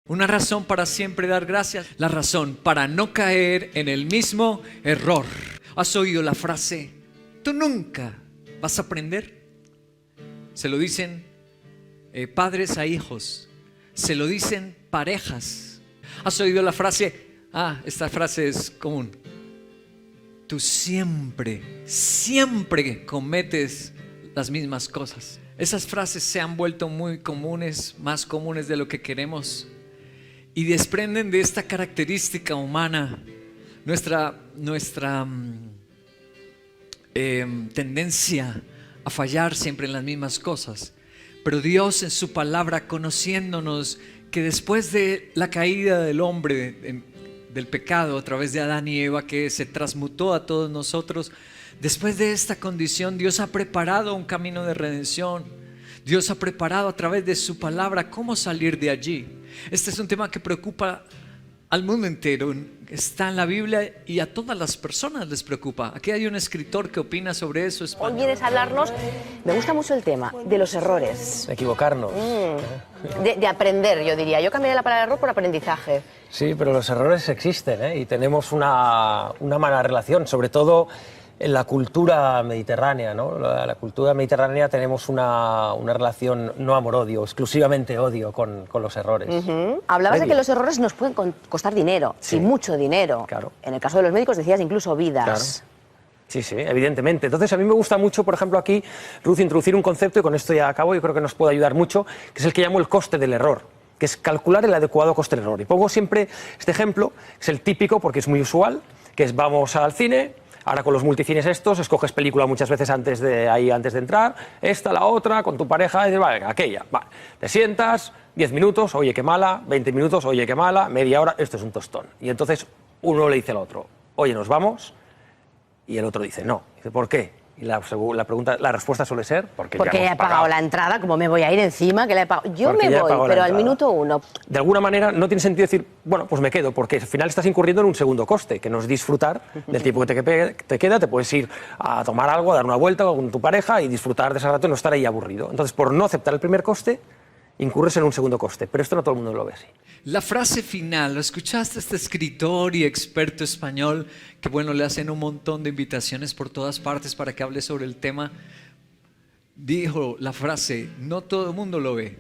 Una razón para siempre dar gracias. La razón para no caer en el mismo error. ¿Has oído la frase, tú nunca vas a aprender? Se lo dicen padres a hijos. Se lo dicen parejas. ¿Has oído la frase? Esta frase es común. Tú siempre cometes las mismas cosas. Esas frases se han vuelto muy comunes, más comunes de lo que queremos, y desprenden de esta característica humana, nuestra tendencia a fallar siempre en las mismas cosas. Pero Dios en su palabra, conociéndonos que después de la caída del hombre, del pecado a través de Adán y Eva, que se transmutó a todos nosotros, después de esta condición Dios ha preparado un camino de redención. Dios ha preparado a través de su palabra cómo salir de allí. Este es un tema que preocupa al mundo entero, está en la Biblia y a todas las personas les preocupa. Aquí hay un escritor que opina sobre eso. Hoy vienes a hablarnos, me gusta mucho el tema de los errores. De equivocarnos. De aprender, yo diría. Yo cambiaría la palabra error por aprendizaje. Sí, pero los errores existen, y tenemos una mala relación, sobre todo en la cultura mediterránea, ¿no? La cultura mediterránea tenemos una relación no amor-odio, exclusivamente odio con los errores. Hablabas de que los errores nos pueden costar dinero, Sí. y mucho dinero. Claro. En el caso de los médicos decías incluso vidas. Claro. Sí, evidentemente. Entonces a mí me gusta mucho, por ejemplo, aquí, Ruth, introducir un concepto, y con esto ya acabo, yo creo que nos puede ayudar mucho, que es el que llamo el coste del error, que es calcular el adecuado coste del error. Y pongo siempre este ejemplo, es el típico porque es muy usual, que es vamos al cine. Ahora con los multicines estos, escoges película muchas veces antes de entrar, esta, la otra, con tu pareja, y dices, vale, aquella, vale. Te sientas, 10 minutos, oye, qué mala, 20 minutos, oye, qué mala, media hora, esto es un tostón. Y entonces uno le dice al otro, oye, ¿nos vamos? Y el otro dice, no. Dice, ¿por qué? Y la respuesta suele ser, porque ya he pagado la entrada, como me voy a ir encima, que la he pagado. Yo porque me voy, pero al minuto 1. De alguna manera no tiene sentido decir, bueno, pues me quedo, porque al final estás incurriendo en un segundo coste, que no es disfrutar del tiempo que te queda. Te puedes ir a tomar algo, a dar una vuelta con tu pareja y disfrutar de ese rato y no estar ahí aburrido. Entonces, por no aceptar el primer coste, incurres en un segundo coste, pero esto no todo el mundo lo ve así. La frase final, ¿lo escuchaste a este escritor y experto español que bueno, le hacen un montón de invitaciones por todas partes para que hable sobre el tema? Dijo la frase, no todo el mundo lo ve,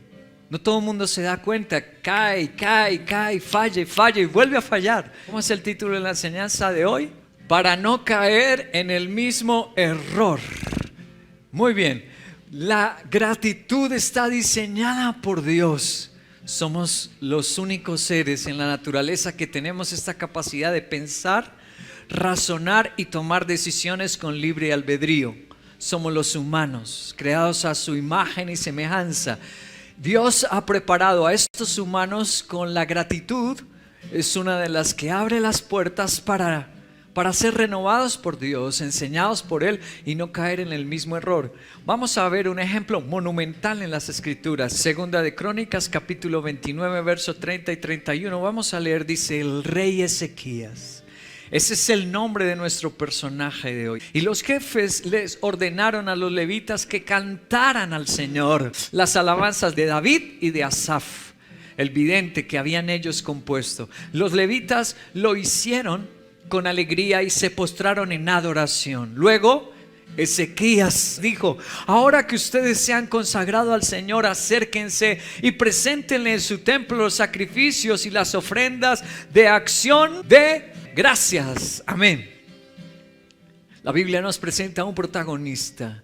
no todo el mundo se da cuenta, cae, falla y vuelve a fallar. ¿Cómo es el título de la enseñanza de hoy? Para no caer en el mismo error. Muy bien. La gratitud está diseñada por Dios. Somos los únicos seres en la naturaleza que tenemos esta capacidad de pensar, razonar y tomar decisiones con libre albedrío. Somos los humanos, creados a su imagen y semejanza. Dios ha preparado a estos humanos con la gratitud. Es una de las que abre las puertas para ser renovados por Dios, enseñados por Él y no caer en el mismo error. Vamos a ver un ejemplo monumental en las Escrituras. Segunda de Crónicas, capítulo 29, versos 30 y 31. Vamos a leer, dice el rey Ezequías. Ese es el nombre de nuestro personaje de hoy. Y los jefes les ordenaron a los levitas que cantaran al Señor las alabanzas de David y de Asaf, el vidente que habían ellos compuesto. Los levitas lo hicieron con alegría y se postraron en adoración. Luego Ezequías dijo: ahora que ustedes se han consagrado al Señor, acérquense y preséntenle en su templo los sacrificios y las ofrendas de acción de gracias. Amén. La Biblia nos presenta a un protagonista.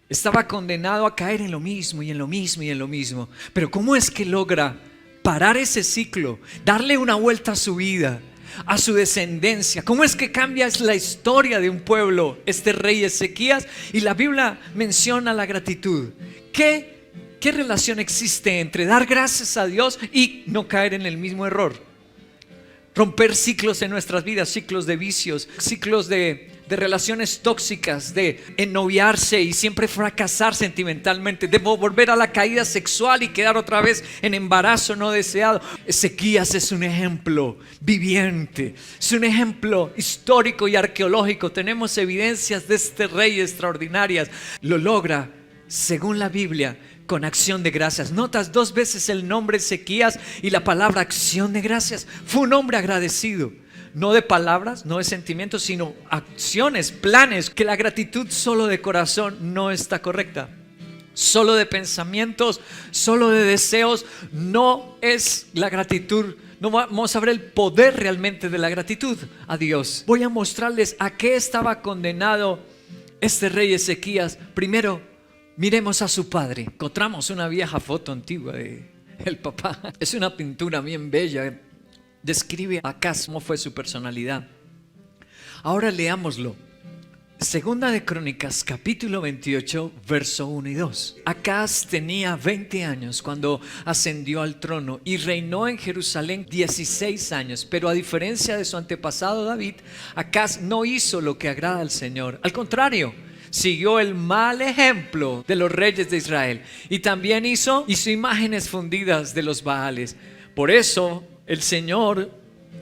Estaba condenado a caer en lo mismo y en lo mismo y en lo mismo. Pero ¿cómo es que logra parar ese ciclo, darle una vuelta a su vida, a su descendencia? ¿Cómo es que cambia la historia de un pueblo este rey Ezequías? Y la Biblia menciona la gratitud. ¿Qué relación existe entre dar gracias a Dios y no caer en el mismo error? Romper ciclos en nuestras vidas, ciclos de vicios, ciclos de relaciones tóxicas, de ennoviarse y siempre fracasar sentimentalmente, de volver a la caída sexual y quedar otra vez en embarazo no deseado. Ezequías es un ejemplo viviente, es un ejemplo histórico y arqueológico. Tenemos evidencias de este rey extraordinarias. Lo logra, según la Biblia, con acción de gracias. Notas 2 veces el nombre Ezequías y la palabra acción de gracias. Fue un hombre agradecido. No de palabras, no de sentimientos, sino acciones, planes. Que la gratitud solo de corazón no está correcta. Solo de pensamientos, solo de deseos, no es la gratitud. No vamos a ver el poder realmente de la gratitud a Dios. Voy a mostrarles a qué estaba condenado este rey Ezequías. Primero, miremos a su padre. Encontramos una vieja foto antigua de el papá. Es una pintura bien bella. Describe a Acaz cómo fue su personalidad. Ahora leámoslo. Segunda de Crónicas, capítulo 28, verso 1 y 2. Acaz tenía 20 años cuando ascendió al trono y reinó en Jerusalén 16 años. Pero a diferencia de su antepasado David, Acaz no hizo lo que agrada al Señor. Al contrario, siguió el mal ejemplo de los reyes de Israel. Y también hizo imágenes fundidas de los Baales. Por eso el Señor,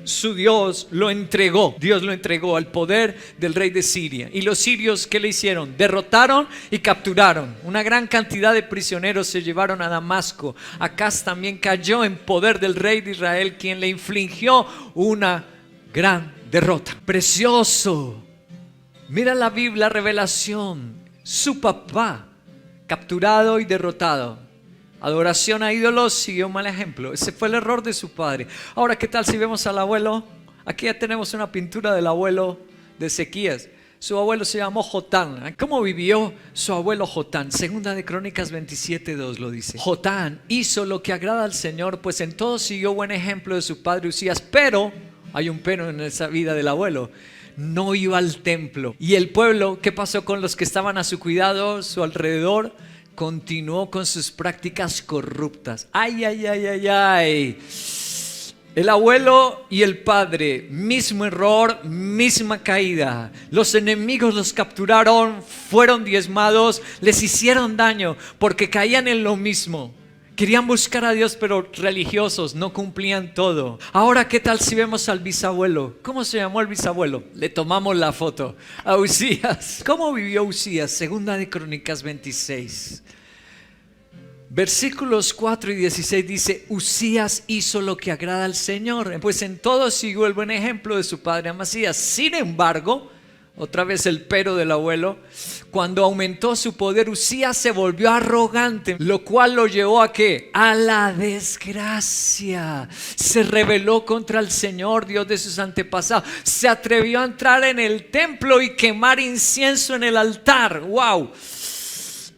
su Dios, lo entregó. Dios lo entregó al poder del rey de Siria. Y los sirios, ¿qué le hicieron? Derrotaron y capturaron. Una gran cantidad de prisioneros se llevaron a Damasco. Acaz también cayó en poder del rey de Israel, quien le infligió una gran derrota. Precioso. Mira la Biblia, revelación. Su papá, capturado y derrotado. Adoración a ídolos, siguió un mal ejemplo. Ese fue el error de su padre. Ahora, ¿qué tal si vemos al abuelo? Aquí ya tenemos una pintura del abuelo de Ezequías. Su abuelo se llamó Jotán. ¿Cómo vivió su abuelo Jotán? Segunda de Crónicas 27:2 lo dice. Jotán hizo lo que agrada al Señor, pues en todo siguió buen ejemplo de su padre Usías. Pero, hay un pero en esa vida del abuelo, no iba al templo. Y el pueblo, ¿qué pasó con los que estaban a su cuidado, su alrededor? Continuó con sus prácticas corruptas. Ay, ay, ay, ay, ay. El abuelo y el padre, mismo error, misma caída. Los enemigos los capturaron, fueron diezmados, les hicieron daño porque caían en lo mismo. Querían buscar a Dios, pero religiosos, no cumplían todo. Ahora, ¿qué tal si vemos al bisabuelo? ¿Cómo se llamó el bisabuelo? Le tomamos la foto a Usías. ¿Cómo vivió Usías? Segunda de Crónicas 26. Versículos 4 y 16 dice: Usías hizo lo que agrada al Señor, pues en todo siguió el buen ejemplo de su padre Amasías. Sin embargo, otra vez el pero del abuelo, cuando aumentó su poder, Usías se volvió arrogante, lo cual lo llevó ¿a qué? A la desgracia. Se rebeló contra el Señor, Dios de sus antepasados. Se atrevió a entrar en el templo y quemar incienso en el altar. ¡Wow!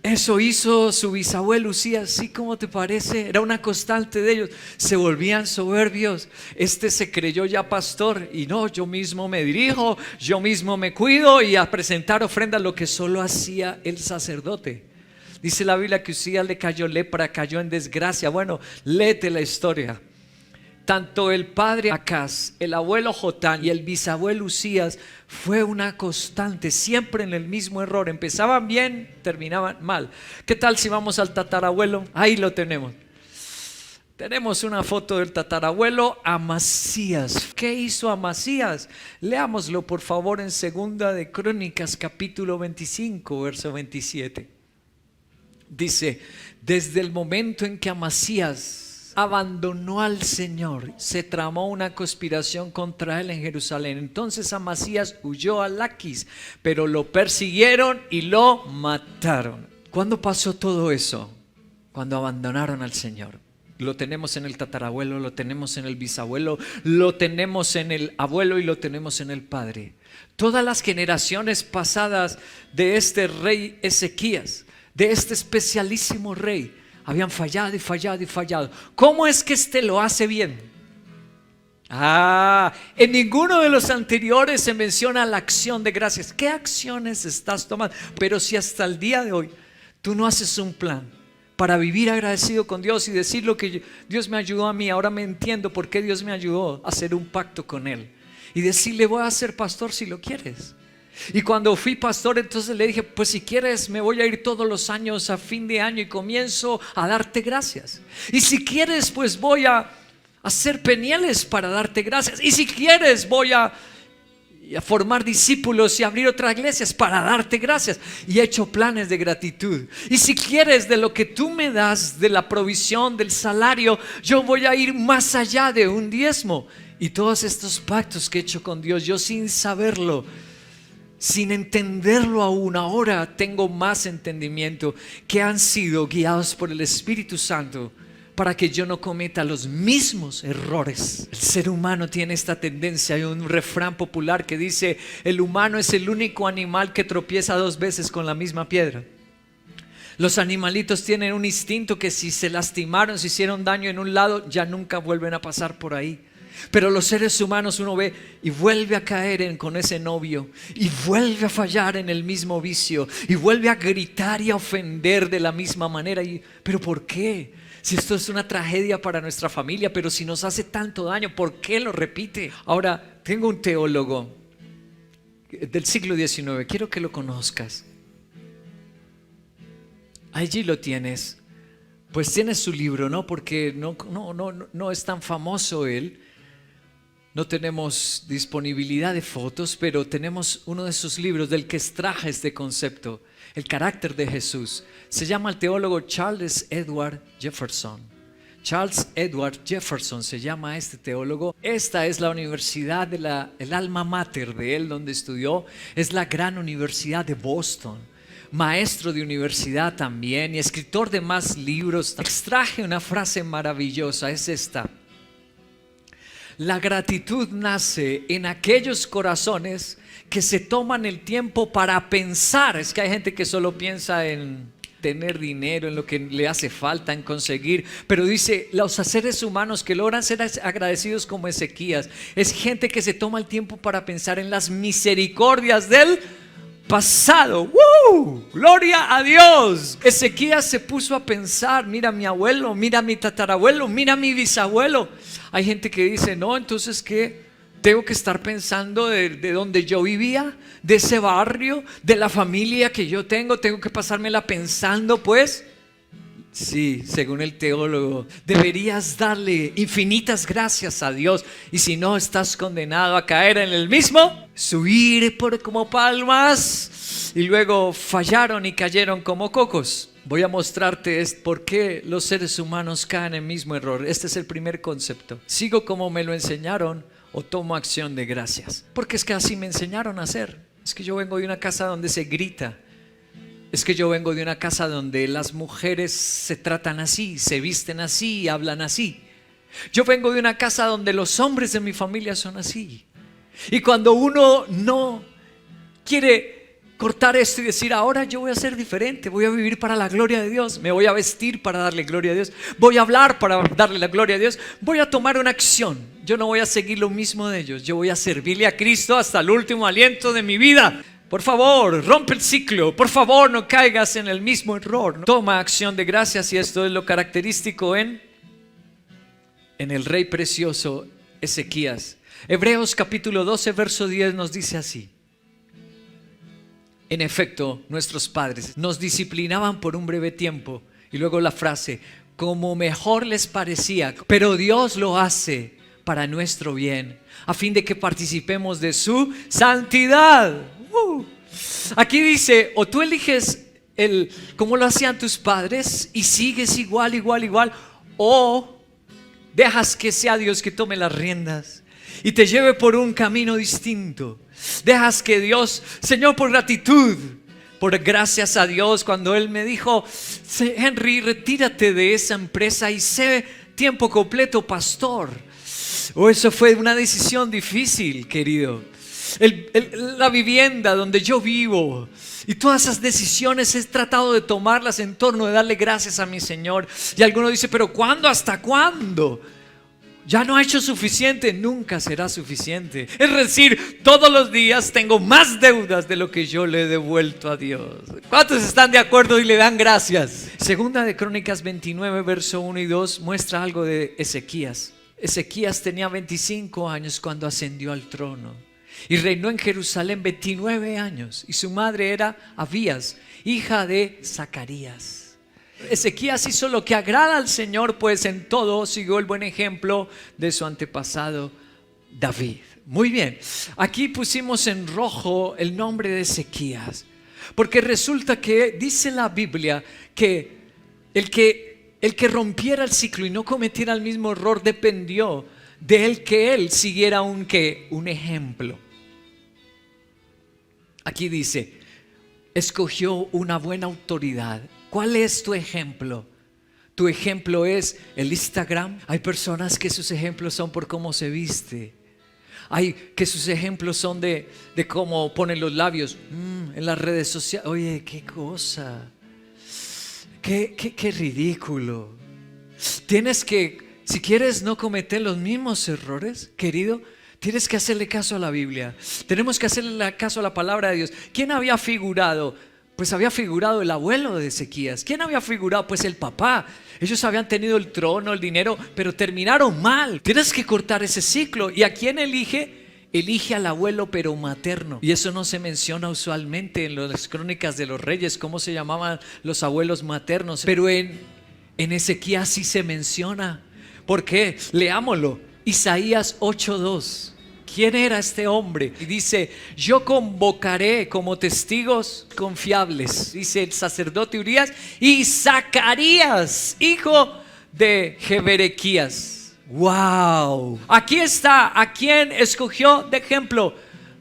Eso hizo su bisabuelo Usías. ¿Sí? ¿Cómo te parece? Era una constante de ellos. Se volvían soberbios. Este se creyó ya pastor y no, yo mismo me dirijo, yo mismo me cuido y a presentar ofrenda, lo que solo hacía el sacerdote. Dice la Biblia que Usías le cayó lepra, cayó en desgracia. Bueno, léete la historia. Tanto el padre Acaz, el abuelo Jotán y el bisabuelo Usías fue una constante, siempre en el mismo error. Empezaban bien, terminaban mal. ¿Qué tal si vamos al tatarabuelo? Ahí lo tenemos. Tenemos una foto del tatarabuelo Amasías. ¿Qué hizo Amasías? Leámoslo por favor en Segunda de Crónicas capítulo 25, verso 27. Dice: desde el momento en que Amasías abandonó al Señor, se tramó una conspiración contra él en Jerusalén. Entonces Amasías huyó a Laquis, pero lo persiguieron y lo mataron. ¿Cuándo pasó todo eso? Cuando abandonaron al Señor. Lo tenemos en el tatarabuelo, lo tenemos en el bisabuelo, lo tenemos en el abuelo y lo tenemos en el padre. Todas las generaciones pasadas de este rey Ezequías, de este especialísimo rey, habían fallado y fallado y fallado. ¿Cómo es que este lo hace bien? En ninguno de los anteriores se menciona la acción de gracias. ¿Qué acciones estás tomando? Pero si hasta el día de hoy tú no haces un plan para vivir agradecido con Dios y decir lo que Dios me ayudó a mí, ahora me entiendo por qué Dios me ayudó a hacer un pacto con Él y decirle: voy a ser pastor si lo quieres. Y cuando fui pastor, entonces le dije: pues si quieres me voy a ir todos los años a fin de año y comienzo a darte gracias. Y si quieres, pues voy a hacer penieles para darte gracias. Y si quieres voy a... y a formar discípulos y abrir otras iglesias para darte gracias. Y he hecho planes de gratitud. Y si quieres de lo que tú me das, de la provisión, del salario, yo voy a ir más allá de un diezmo. Y todos estos pactos que he hecho con Dios, yo sin saberlo, sin entenderlo aún, ahora tengo más entendimiento, que han sido guiados por el Espíritu Santo para que yo no cometa los mismos errores. El ser humano tiene esta tendencia. Hay un refrán popular que dice: el humano es el único animal que tropieza 2 veces con la misma piedra. Los animalitos tienen un instinto que si se lastimaron, si hicieron daño en un lado, ya nunca vuelven a pasar por ahí. Pero los seres humanos, uno ve y vuelve a caer con ese novio, y vuelve a fallar en el mismo vicio, y vuelve a gritar y a ofender de la misma manera. ¿Pero por qué? Si esto es una tragedia para nuestra familia, pero si nos hace tanto daño, ¿por qué lo repite? Ahora, tengo un teólogo del siglo XIX, quiero que lo conozcas. Allí lo tienes. Pues tienes su libro, ¿no? Porque no es tan famoso él. No tenemos disponibilidad de fotos, pero tenemos uno de sus libros del que extraje este concepto, el carácter de Jesús. Se llama el teólogo Charles Edward Jefferson. Charles Edward Jefferson se llama este teólogo. Esta es la universidad el alma mater de él, donde estudió. Es la gran universidad de Boston. Maestro de universidad también y escritor de más libros. Extraje una frase maravillosa, es esta: la gratitud nace en aquellos corazones que se toman el tiempo para pensar. Es que hay gente que solo piensa en tener dinero, en lo que le hace falta, en conseguir. Pero dice, los seres humanos que logran ser agradecidos como Ezequías, es gente que se toma el tiempo para pensar en las misericordias del pasado. ¡Woo! ¡Gloria a Dios! Ezequías se puso a pensar: mira a mi abuelo, mira a mi tatarabuelo, mira a mi bisabuelo. Hay gente que dice: no, entonces ¿qué? Tengo que estar pensando de donde yo vivía, de ese barrio, de la familia que yo tengo que pasármela pensando. Pues sí, según el teólogo, deberías darle infinitas gracias a Dios, y si no, estás condenado a caer en el mismo, subir como palmas, y luego fallaron y cayeron como cocos. Voy a mostrarte por qué los seres humanos caen en el mismo error. Este es el primer concepto. ¿Sigo como me lo enseñaron o tomo acción de gracias? Porque es que así me enseñaron a hacer. Es que yo vengo de una casa donde se grita. Es que yo vengo de una casa donde las mujeres se tratan así, se visten así y hablan así. Yo vengo de una casa donde los hombres de mi familia son así. Y cuando uno no quiere cortar esto y decir: ahora yo voy a ser diferente, voy a vivir para la gloria de Dios, me voy a vestir para darle gloria a Dios, voy a hablar para darle la gloria a Dios, voy a tomar una acción. Yo no voy a seguir lo mismo de ellos, yo voy a servirle a Cristo hasta el último aliento de mi vida. Por favor, rompe el ciclo. Por favor, no caigas en el mismo error. Toma acción de gracias, y esto es lo característico en el rey precioso Ezequías. Hebreos capítulo 12, verso 10 nos dice así: en efecto, nuestros padres nos disciplinaban por un breve tiempo. Y luego la frase: como mejor les parecía, pero Dios lo hace para nuestro bien, a fin de que participemos de su santidad. Aquí dice: o tú eliges como lo hacían tus padres y sigues igual, o dejas que sea Dios que tome las riendas y te lleve por un camino distinto. Dejas que Dios, Señor, por gratitud, por gracias a Dios, cuando Él me dijo: Henry, retírate de esa empresa y sé tiempo completo pastor. Eso fue una decisión difícil, querido. La vivienda donde yo vivo y todas esas decisiones he tratado de tomarlas en torno de darle gracias a mi Señor. Y alguno dice: pero ¿cuándo? ¿Hasta cuándo? Ya no ha hecho suficiente. Nunca será suficiente. Es decir, todos los días tengo más deudas de lo que yo le he devuelto a Dios. ¿Cuántos están de acuerdo y le dan gracias? Segunda de Crónicas 29, verso 1 y 2 muestra algo de Ezequías. Ezequías tenía 25 años cuando ascendió al trono y reinó en Jerusalén 29 años. Y su madre era Abías, hija de Zacarías. Ezequías hizo lo que agrada al Señor, pues en todo siguió el buen ejemplo de su antepasado David. Muy bien, aquí pusimos en rojo el nombre de Ezequías, porque resulta que dice la Biblia que el que rompiera el ciclo y no cometiera el mismo error dependió de él, que él siguiera un ejemplo. Aquí dice, escogió una buena autoridad. ¿Cuál es tu ejemplo? Tu ejemplo es el Instagram. Hay personas que sus ejemplos son por cómo se viste. Hay que sus ejemplos son de cómo ponen los labios en las redes sociales. Oye, qué cosa. Qué ridículo. Tienes que, si quieres no cometer los mismos errores, querido, tienes que hacerle caso a la Biblia. Tenemos que hacerle caso a la palabra de Dios. ¿Quién había figurado? Pues había figurado el abuelo de Ezequías. ¿Quién había figurado? Pues el papá. Ellos habían tenido el trono, el dinero, pero terminaron mal. Tienes que cortar ese ciclo. ¿Y a quién elige? Elige al abuelo, pero materno. Y eso no se menciona usualmente en las crónicas de los reyes, cómo se llamaban los abuelos maternos. Pero en Ezequías sí se menciona. ¿Por qué? Leámoslo. Isaías 8:2. ¿Quién era este hombre? Y dice, yo convocaré como testigos confiables, dice el sacerdote Urías y Zacarías, hijo de Jeberequías. ¡Wow! Aquí está, ¿a quién escogió de ejemplo?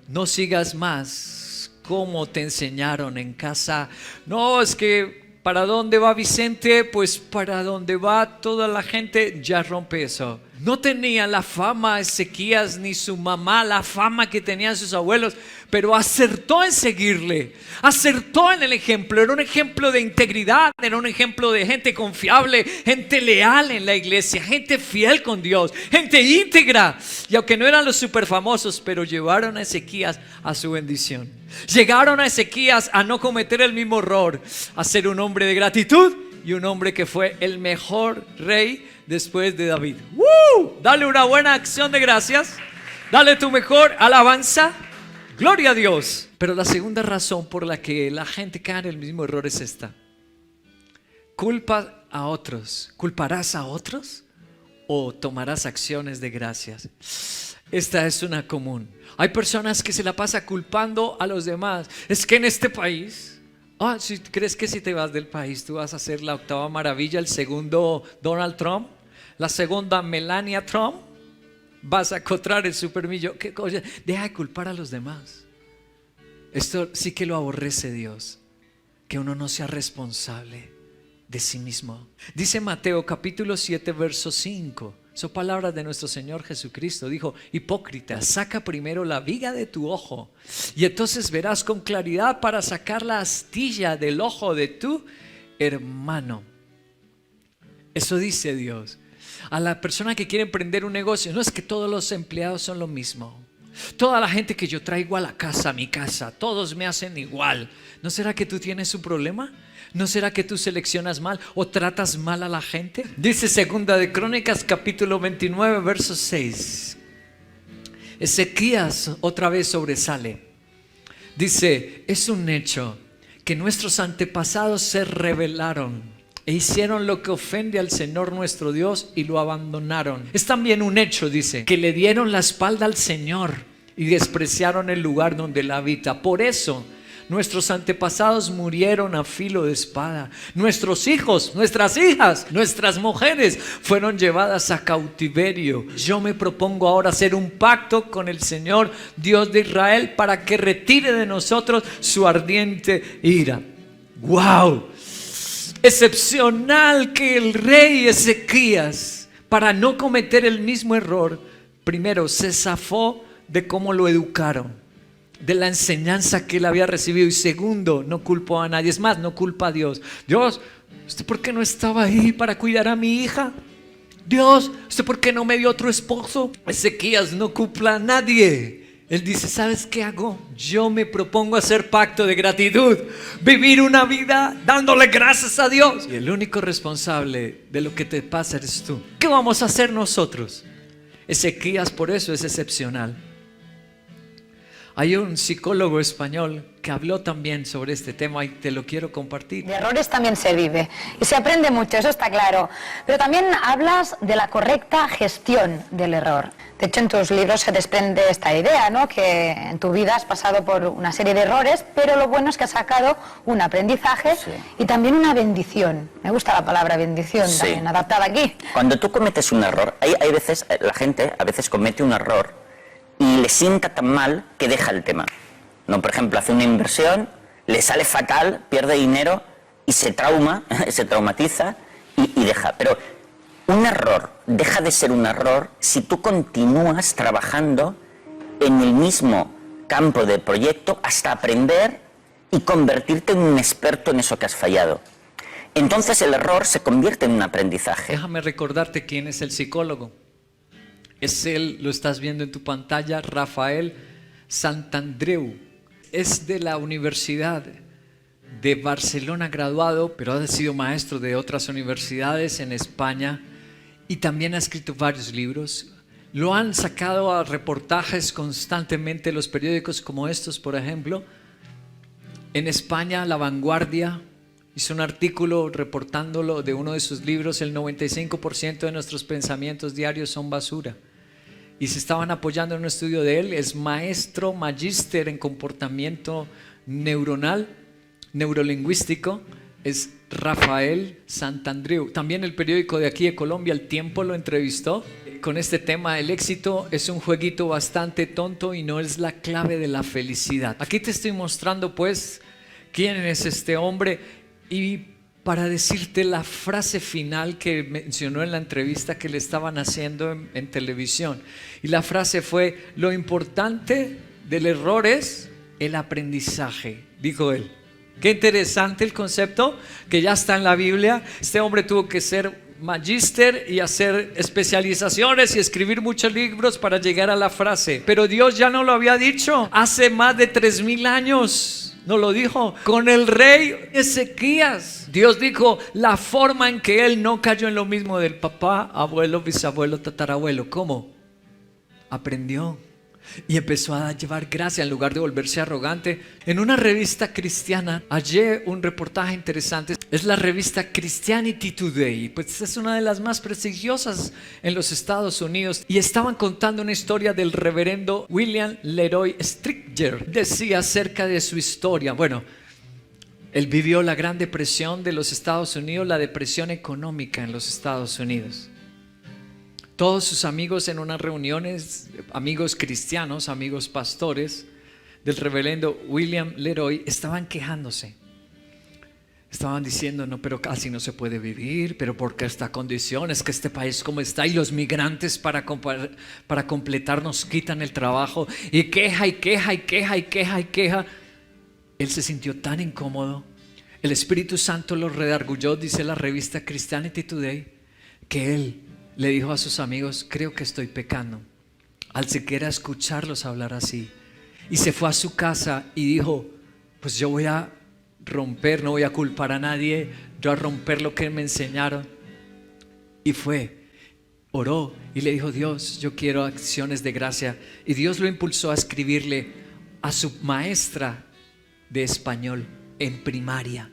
No sigas más como te enseñaron en casa. No, es que ¿para dónde va Vicente? Pues para dónde va toda la gente, ya rompe eso. No tenía la fama Ezequías ni su mamá, la fama que tenían sus abuelos, pero acertó en seguirle, acertó en el ejemplo. Era un ejemplo de integridad, era un ejemplo de gente confiable, gente leal en la iglesia, gente fiel con Dios, gente íntegra. Y aunque no eran los super famosos, pero llevaron a Ezequías a su bendición. Llegaron a Ezequías a no cometer el mismo error, a ser un hombre de gratitud y un hombre que fue el mejor rey después de David. ¡Woo! Dale una buena acción de gracias. Dale tu mejor alabanza. Gloria a Dios. Pero la segunda razón por la que la gente cae en el mismo error es esta. Culpa a otros. ¿Culparás a otros o tomarás acciones de gracias? Esta es una común. Hay personas que se la pasan culpando a los demás. Es que en este país... si crees que si te vas del país tú vas a ser la octava maravilla, el segundo Donald Trump, la segunda Melania Trump, vas a encontrar el supermillón. ¿Qué cosa? Deja de culpar a los demás. Esto sí que lo aborrece Dios, que uno no sea responsable de sí mismo. Dice Mateo capítulo 7 verso 5. Son palabras de nuestro Señor Jesucristo. Dijo, hipócrita, saca primero la viga de tu ojo y entonces verás con claridad para sacar la astilla del ojo de tu hermano. Eso dice Dios. A la persona que quiere emprender un negocio, no es que todos los empleados son lo mismo. Toda la gente que yo traigo a la casa, a mi casa, todos me hacen igual. ¿No será que tú tienes un problema? ¿No será que tú seleccionas mal o tratas mal a la gente? Dice segunda de Crónicas capítulo 29 verso 6. Ezequías otra vez sobresale. Dice, es un hecho que nuestros antepasados se rebelaron e hicieron lo que ofende al Señor nuestro Dios y lo abandonaron. Es también un hecho, dice, que le dieron la espalda al Señor y despreciaron el lugar donde Él habita. Por eso nuestros antepasados murieron a filo de espada. Nuestros hijos, nuestras hijas, nuestras mujeres fueron llevadas a cautiverio. Yo me propongo ahora hacer un pacto con el Señor Dios de Israel para que retire de nosotros su ardiente ira. ¡Wow! Excepcional que el rey Ezequías, para no cometer el mismo error, primero se zafó de cómo lo educaron, de la enseñanza que él había recibido, y segundo, no culpó a nadie. Es más, no culpa a Dios. Dios, ¿usted por qué no estaba ahí para cuidar a mi hija? Dios, ¿usted por qué no me dio otro esposo? Ezequías no culpa a nadie. Él dice, ¿sabes qué hago? Yo me propongo hacer pacto de gratitud, vivir una vida dándole gracias a Dios. Y el único responsable de lo que te pasa eres tú. ¿Qué vamos a hacer nosotros? Ezequías por eso es excepcional. Hay un psicólogo español que habló también sobre este tema y te lo quiero compartir. De errores también se vive y se aprende mucho, eso está claro. Pero también hablas de la correcta gestión del error. De hecho, en tus libros se desprende esta idea, ¿no? Que en tu vida has pasado por una serie de errores, pero lo bueno es que has sacado un aprendizaje y también una bendición. Me gusta la palabra bendición, también adaptada aquí. Cuando tú cometes un error, hay veces, la gente a veces comete un error y le sienta tan mal que deja el tema. No, por ejemplo, hace una inversión, le sale fatal, pierde dinero y se traumatiza y deja. Pero un error deja de ser un error si tú continúas trabajando en el mismo campo de proyecto hasta aprender y convertirte en un experto en eso que has fallado. Entonces el error se convierte en un aprendizaje. Déjame recordarte quién es el psicólogo. Es él, lo estás viendo en tu pantalla, Rafael Santandreu. Es de la Universidad de Barcelona graduado, pero ha sido maestro de otras universidades en España y también ha escrito varios libros. Lo han sacado a reportajes constantemente los periódicos como estos, por ejemplo. En España, La Vanguardia hizo un artículo reportándolo de uno de sus libros: el 95% de nuestros pensamientos diarios son basura. Y se estaban apoyando en un estudio de él. Es maestro, magíster en comportamiento neuronal, neurolingüístico. Es Rafael Santandreu. También el periódico de aquí de Colombia, El Tiempo, lo entrevistó con este tema: el éxito es un jueguito bastante tonto y no es la clave de la felicidad. Aquí te estoy mostrando pues quién es este hombre y para decirte la frase final que mencionó en la entrevista que le estaban haciendo en televisión. Y la frase fue: lo importante del error es el aprendizaje, dijo él. Qué interesante el concepto que ya está en la Biblia. Este hombre tuvo que ser magíster y hacer especializaciones y escribir muchos libros para llegar a la frase. Pero Dios ya no lo había dicho hace más de 3000 años. No lo dijo con el rey Ezequías. Dios dijo la forma en que él no cayó en lo mismo del papá, abuelo, bisabuelo, tatarabuelo. ¿Cómo? Aprendió y empezó a llevar gracia en lugar de volverse arrogante. En una revista cristiana hallé un reportaje interesante. Es la revista Christianity Today, pues es una de las más prestigiosas en los Estados Unidos, y estaban contando una historia del reverendo William Leroy Stricker. Decía acerca de su historia. Bueno, él vivió la Gran Depresión de los Estados Unidos, la depresión económica en los Estados Unidos. Todos sus amigos en unas reuniones, amigos cristianos, amigos pastores del reverendo William Leroy, estaban quejándose. Estaban diciendo: no, pero casi no se puede vivir, pero ¿por qué esta condición? Es que este país como está y los migrantes para completar nos quitan el trabajo, y queja y queja y queja y queja y queja. Él se sintió tan incómodo. El Espíritu Santo lo redargulló, dice la revista Christianity Today, que él le dijo a sus amigos: creo que estoy pecando, al siquiera escucharlos hablar así. Y se fue a su casa y dijo: pues yo voy a romper, no voy a culpar a nadie, yo a romper lo que me enseñaron. Y fue, oró y le dijo: Dios, yo quiero acciones de gracia. Y Dios lo impulsó a escribirle a su maestra de español en primaria,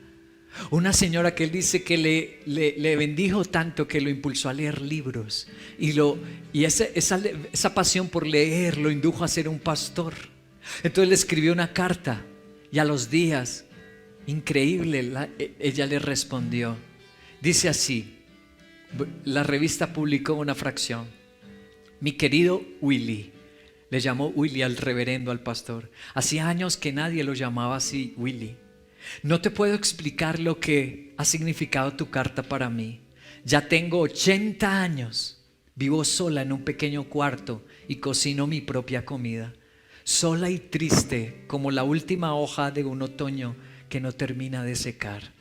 una señora que él dice que le bendijo tanto que lo impulsó a leer libros, y esa pasión por leer lo indujo a ser un pastor. Entonces le escribió una carta y a los días, increíble, ella le respondió. Dice así, la revista publicó una fracción: mi querido Willy. Le llamó Willy al reverendo, al pastor. Hacía años que nadie lo llamaba así, Willy. No te puedo explicar lo que ha significado tu carta para mí. Ya tengo 80 años. Vivo sola en un pequeño cuarto y cocino mi propia comida. Sola y triste como la última hoja de un otoño que no termina de secar.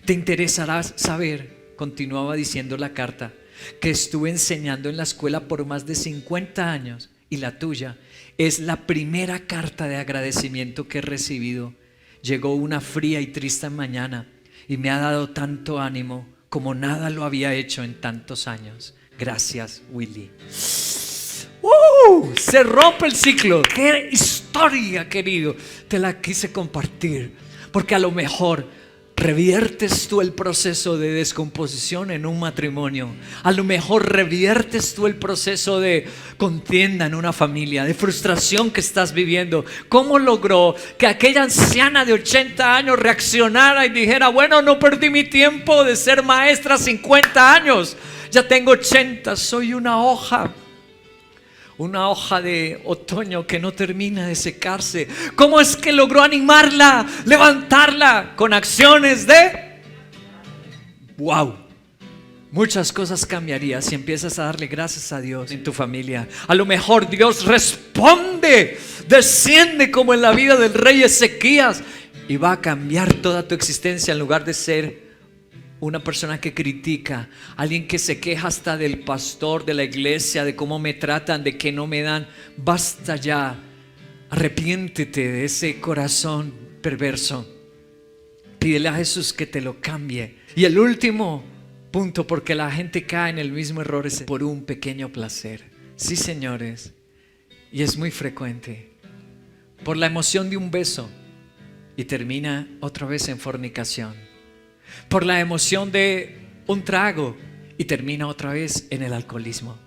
Te interesará saber, continuaba diciendo la carta, que estuve enseñando en la escuela por más de 50 años y la tuya es la primera carta de agradecimiento que he recibido. Llegó una fría y triste mañana y me ha dado tanto ánimo como nada lo había hecho en tantos años. Gracias, Willy. Se rompe el ciclo. ¡Qué historia historia, querido, te la quise compartir, porque a lo mejor reviertes tú el proceso de descomposición en un matrimonio. A lo mejor reviertes tú el proceso de contienda en una familia, de frustración que estás viviendo. ¿Cómo logró que aquella anciana de 80 años reaccionara y dijera: bueno, no perdí mi tiempo de ser maestra 50 años, ya tengo 80, soy una hoja de otoño que no termina de secarse? ¿Cómo es que logró animarla, levantarla con acciones de wow? Muchas cosas cambiarían si empiezas a darle gracias a Dios en tu familia. A lo mejor Dios responde, desciende como en la vida del rey Ezequías y va a cambiar toda tu existencia. En lugar de ser una persona que critica, alguien que se queja hasta del pastor, de la iglesia, de cómo me tratan, de que no me dan, basta ya. Arrepiéntete de ese corazón perverso. Pídele a Jesús que te lo cambie. Y el último punto, porque la gente cae en el mismo error, es por un pequeño placer. Sí, señores, y es muy frecuente. Por la emoción de un beso y termina otra vez en fornicación. Por la emoción de un trago y termina otra vez en el alcoholismo.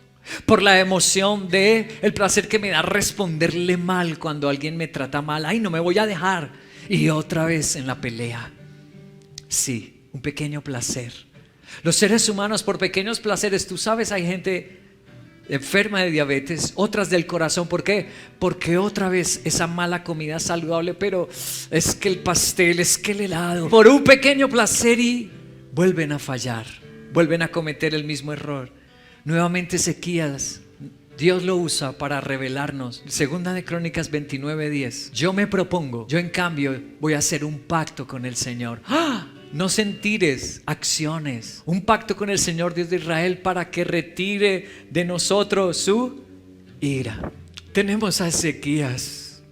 Por la emoción de el placer que me da responderle mal cuando alguien me trata mal. Ay, no me voy a dejar. Y otra vez en la pelea. Sí, un pequeño placer. Los seres humanos, por pequeños placeres, tú sabes, hay gente enferma de diabetes, otras del corazón. ¿Por qué? Porque otra vez esa mala comida saludable, pero es que el pastel, es que el helado, por un pequeño placer, y vuelven a fallar, vuelven a cometer el mismo error. Nuevamente Ezequías, Dios lo usa para revelarnos. Segunda de Crónicas 29:10. Yo me propongo, yo en cambio voy a hacer un pacto con el Señor. ¡Ah! No sentires, acciones. Un pacto con el Señor Dios de Israel para que retire de nosotros su ira. Tenemos a Ezequías,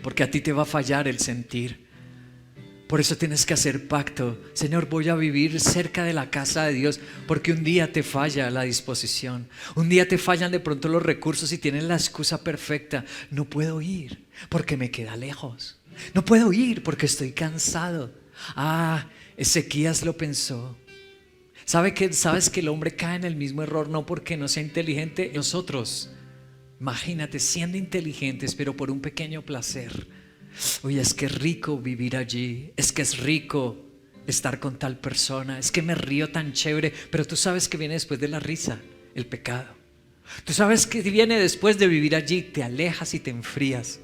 porque a ti te va a fallar el sentir. Por eso tienes que hacer pacto. Señor, voy a vivir cerca de la casa de Dios, porque un día te falla la disposición. Un día te fallan de pronto los recursos y tienes la excusa perfecta. No puedo ir porque me queda lejos. No puedo ir porque estoy cansado. Ah, Ezequías lo pensó. ¿Sabes que el hombre cae en el mismo error no porque no sea inteligente? Nosotros, imagínate, siendo inteligentes, pero por un pequeño placer. Oye, es que es rico vivir allí, es que es rico estar con tal persona, es que me río tan chévere. Pero tú sabes que viene después de la risa, el pecado. Tú sabes que viene después de vivir allí, te alejas y te enfrías.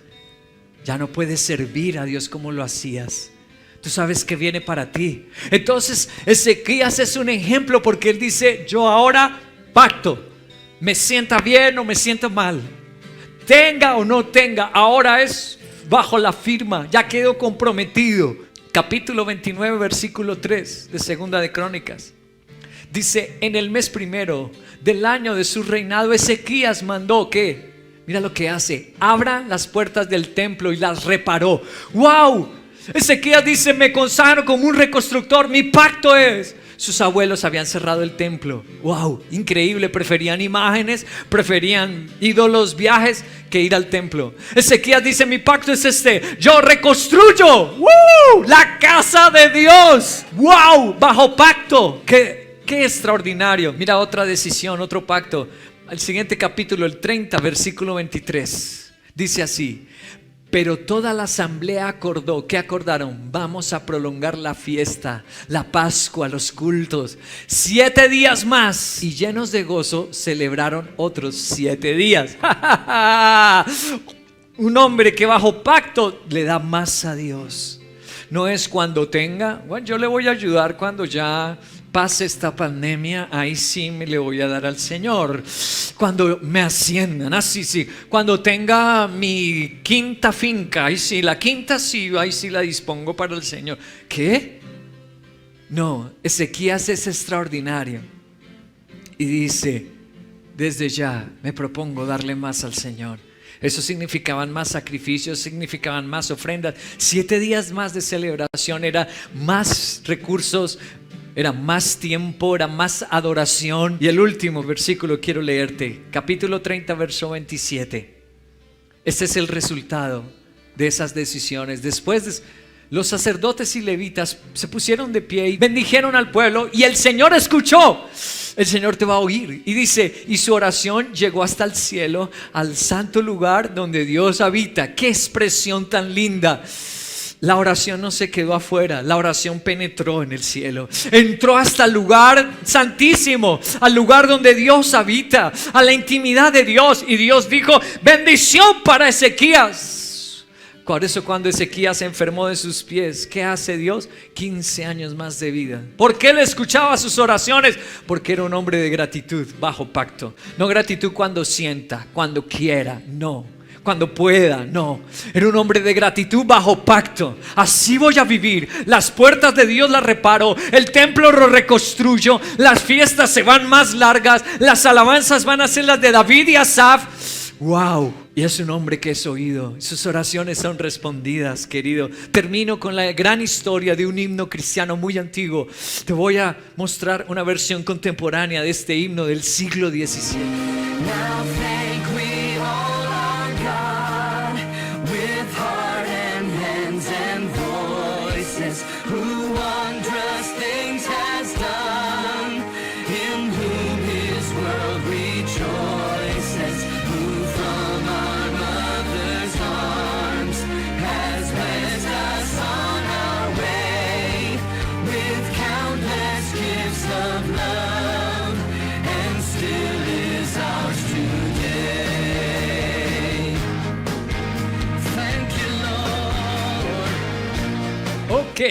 Ya no puedes servir a Dios como lo hacías. Tú sabes que viene para ti. Entonces Ezequías es un ejemplo, porque él dice: yo ahora pacto, me sienta bien o me sienta mal, tenga o no tenga, ahora es bajo la firma, ya quedo comprometido. Capítulo 29 versículo 3 de Segunda de Crónicas dice: en el mes primero del año de su reinado, Ezequías mandó que, mira lo que hace, abran las puertas del templo y las reparó. ¡Wow! Ezequías dice: me consagro como un reconstructor, mi pacto es. Sus abuelos habían cerrado el templo. ¡Wow! Increíble, preferían imágenes, preferían ídolos, viajes, que ir al templo. Ezequías dice: mi pacto es este, yo reconstruyo la casa de Dios. ¡Wow! Bajo pacto. ¡Qué extraordinario! Mira, otra decisión, otro pacto. El siguiente capítulo, el 30, versículo 23, dice así: pero toda la asamblea acordó. ¿Qué acordaron? Vamos a prolongar la fiesta, la Pascua, los cultos 7 días más. Y llenos de gozo celebraron otros 7 días. Un hombre que bajo pacto le da más a Dios. No es cuando tenga, bueno, yo le voy a ayudar cuando ya pase esta pandemia, ahí sí me le voy a dar al Señor. Cuando me asciendan, así sí. Cuando tenga mi quinta finca, ahí sí, la quinta sí, ahí sí la dispongo para el Señor. ¿Qué? No, Ezequías es extraordinario. Y dice: desde ya me propongo darle más al Señor. Eso significaban más sacrificios, significaban más ofrendas. 7 días más de celebración, era más recursos, era más tiempo, era más adoración. Y el último versículo quiero leerte, capítulo 30, verso 27. Este es el resultado de esas decisiones. Después los sacerdotes y levitas se pusieron de pie y bendijeron al pueblo, y el Señor escuchó. El Señor te va a oír. Y dice, y su oración llegó hasta el cielo, al santo lugar donde Dios habita. ¡Qué expresión tan linda! La oración no se quedó afuera, la oración penetró en el cielo, entró hasta el lugar santísimo, al lugar donde Dios habita, a la intimidad de Dios. Y Dios dijo, bendición para Ezequías. Por eso cuando Ezequías se enfermó de sus pies, ¿qué hace Dios? 15 años más de vida. ¿Por qué él escuchaba sus oraciones? Porque era un hombre de gratitud bajo pacto. No gratitud cuando sienta, cuando quiera, no. Cuando pueda, no. Era un hombre de gratitud bajo pacto. Así voy a vivir. Las puertas de Dios las reparo, el templo lo reconstruyo, las fiestas se van más largas, las alabanzas van a ser las de David y Asaf. ¡Wow! Y es un hombre que es oído. Sus oraciones son respondidas, querido. Termino con la gran historia de un himno cristiano muy antiguo. Te voy a mostrar una versión contemporánea de este himno del siglo XVII. Ok,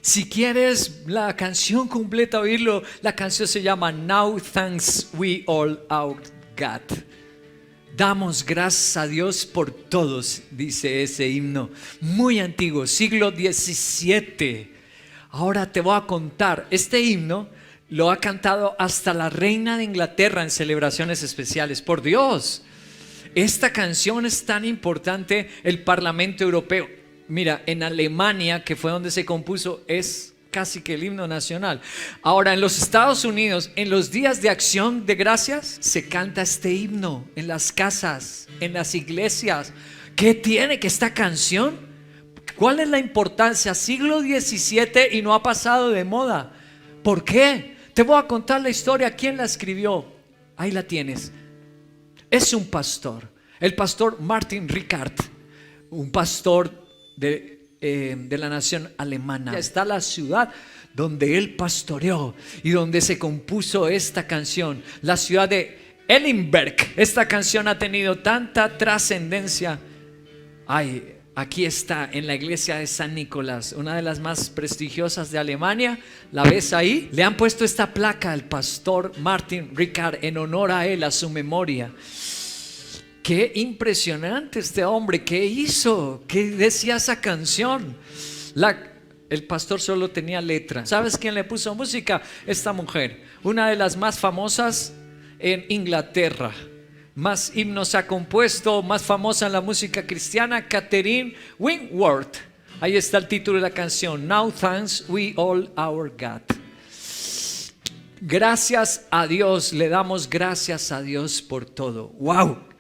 si quieres la canción completa, oírlo, la canción se llama Now Thanks We All Our God. Damos gracias a Dios por todos, dice ese himno, muy antiguo, siglo XVII. Ahora te voy a contar, este himno lo ha cantado hasta la reina de Inglaterra en celebraciones especiales. Por Dios, esta canción es tan importante, el Parlamento Europeo. Mira, en Alemania, que fue donde se compuso, es casi que el himno nacional. Ahora, en los Estados Unidos, en los días de acción de gracias, se canta este himno en las casas, en las iglesias. ¿Qué tiene que esta canción? ¿Cuál es la importancia? Siglo XVII y no ha pasado de moda. ¿Por qué? Te voy a contar la historia. ¿Quién la escribió? Ahí la tienes. Es un pastor, el pastor Martin Ricard, un pastor de la nación alemana. Está la ciudad donde él pastoreó y donde se compuso esta canción, la ciudad de Ellenberg. Esta canción ha tenido tanta trascendencia. Ay, aquí está en la iglesia de San Nicolás, una de las más prestigiosas de Alemania. ¿La ves ahí? Le han puesto esta placa al pastor Martin Ricard en honor a él, a su memoria. Qué impresionante este hombre, ¿qué hizo? ¿Qué decía esa canción? El pastor solo tenía letra. ¿Sabes quién le puso música? Esta mujer, una de las más famosas en Inglaterra. Más himnos ha compuesto, más famosa en la música cristiana, Catherine Wentworth. Ahí está el título de la canción, Now Thanks We All Our God. Gracias a Dios, le damos gracias a Dios por todo. ¡Wow!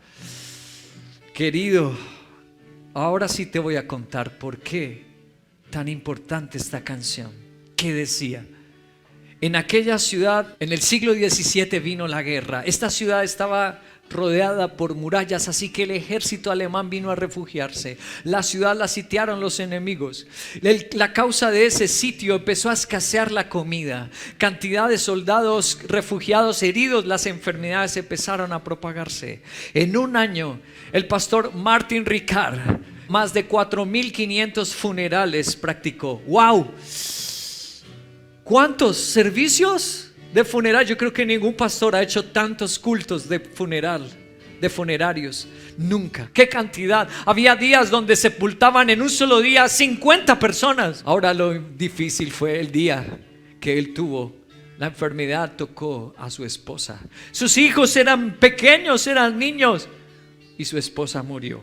Querido, ahora sí te voy a contar por qué tan importante esta canción. ¿Qué decía? En aquella ciudad, en el siglo XVII vino la guerra. Esta ciudad estaba rodeada por murallas, así que el ejército alemán vino a refugiarse. La ciudad la sitiaron los enemigos. La causa de ese sitio empezó a escasear la comida, cantidad de soldados refugiados heridos, las enfermedades empezaron a propagarse. En un año, el pastor Martin Ricard más de 4.500 funerales practicó. ¡Wow! ¿Cuántos servicios de funeral? Yo creo que ningún pastor ha hecho tantos cultos de funeral, de funerarios, nunca. ¿Qué cantidad? Había días donde sepultaban en un solo día 50 personas. Ahora lo difícil fue el día que él tuvo. La enfermedad tocó a su esposa. Sus hijos eran pequeños, eran niños, y su esposa murió.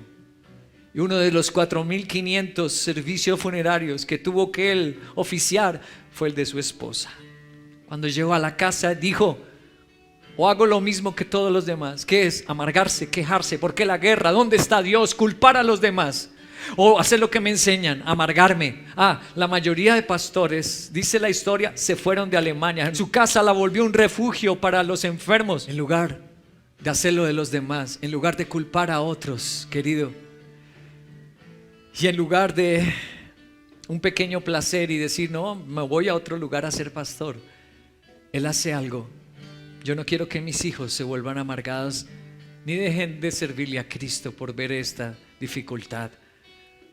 Y uno de los 4.500 servicios funerarios que tuvo que él oficiar fue el de su esposa. Cuando llegó a la casa dijo: ¿O hago lo mismo que todos los demás? ¿Qué es? Amargarse, quejarse. ¿Por qué la guerra? ¿Dónde está Dios? Culpar a los demás. O hacer lo que me enseñan, amargarme. La mayoría de pastores, dice la historia, se fueron de Alemania. Su casa la volvió un refugio para los enfermos. En lugar de hacerlo de los demás, en lugar de culpar a otros, querido. Y en lugar de un pequeño placer y decir, no, me voy a otro lugar a ser pastor, él hace algo. Yo no quiero que mis hijos se vuelvan amargados ni dejen de servirle a Cristo por ver esta dificultad,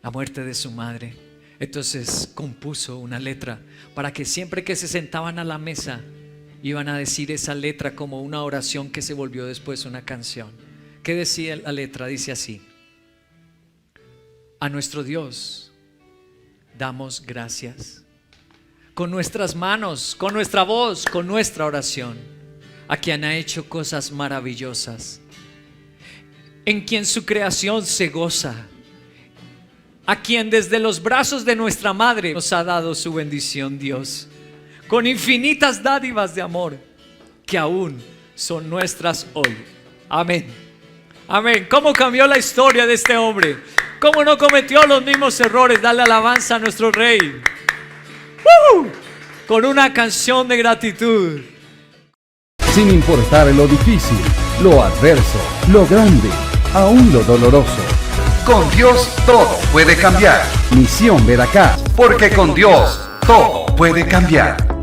la muerte de su madre. Entonces compuso una letra para que siempre que se sentaban a la mesa iban a decir esa letra como una oración que se volvió después una canción. ¿Qué decía la letra? Dice así: a nuestro Dios damos gracias con nuestras manos, con nuestra voz, con nuestra oración, a quien ha hecho cosas maravillosas, en quien su creación se goza, a quien desde los brazos de nuestra madre nos ha dado su bendición, Dios, con infinitas dádivas de amor que aún son nuestras hoy. Amén. Amén. ¿Cómo cambió la historia de este hombre? ¿Cómo no cometió los mismos errores? Dale alabanza a nuestro Rey. Con una canción de gratitud. Sin importar lo difícil, lo adverso, lo grande, aún lo doloroso. Con Dios todo puede cambiar. Misión Veracruz. Porque con Dios todo puede cambiar.